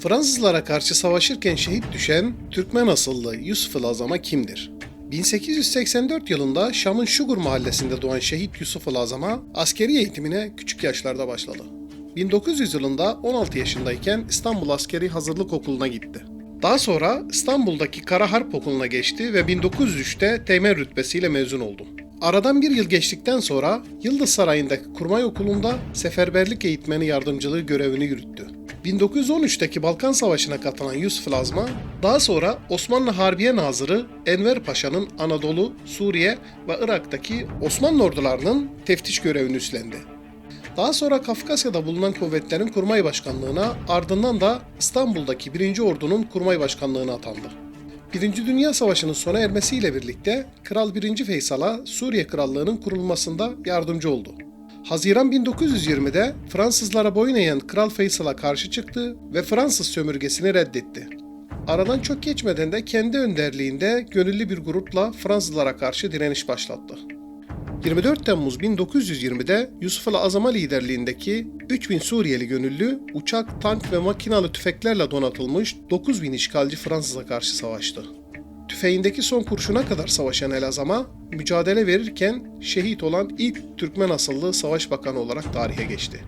Fransızlara karşı savaşırken şehit düşen Türkmen asıllı Yusuf-ül Azam'a kimdir? 1884 yılında Şam'ın Şugur mahallesinde doğan şehit Yusuf-ül Azam'a askeri eğitimine küçük yaşlarda başladı. 1900 yılında 16 yaşındayken İstanbul Askeri Hazırlık Okulu'na gitti. Daha sonra İstanbul'daki Kara Harp Okulu'na geçti ve 1903'te teğmen rütbesiyle mezun oldu. Aradan bir yıl geçtikten sonra Yıldız Sarayı'ndaki Kurmay Okulu'nda seferberlik eğitmeni yardımcılığı görevini yürüttü. 1913'teki Balkan Savaşı'na katılan Yusuf Lazma, daha sonra Osmanlı Harbiye Nazırı Enver Paşa'nın Anadolu, Suriye ve Irak'taki Osmanlı ordularının teftiş görevini üstlendi. Daha sonra Kafkasya'da bulunan kuvvetlerin kurmay başkanlığına, ardından da İstanbul'daki 1. Ordu'nun kurmay başkanlığına atandı. 1. Dünya Savaşı'nın sona ermesiyle birlikte Kral 1. Feysal'a Suriye Krallığı'nın kurulmasında yardımcı oldu. Haziran 1920'de Fransızlara boyun eğen Kral Feysal'a karşı çıktı ve Fransız sömürgesini reddetti. Aradan çok geçmeden de kendi önderliğinde gönüllü bir grupla Fransızlara karşı direniş başlattı. 24 Temmuz 1920'de Yusuf-ül Azam'a liderliğindeki 3000 Suriyeli gönüllü uçak, tank ve makinalı tüfeklerle donatılmış 9000 işgalci Fransız'a karşı savaştı. Tüfeğindeki son kurşuna kadar savaşan El Azam'a mücadele verirken şehit olan ilk Türkmen asıllı savaş bakanı olarak tarihe geçti.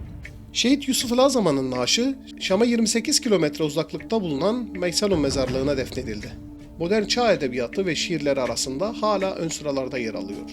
Şehit Yusuf-ül Azam'ın naaşı Şam'a 28 kilometre uzaklıkta bulunan Meysalun mezarlığına defnedildi. Modern çağ edebiyatı ve şiirleri arasında hala ön sıralarda yer alıyor.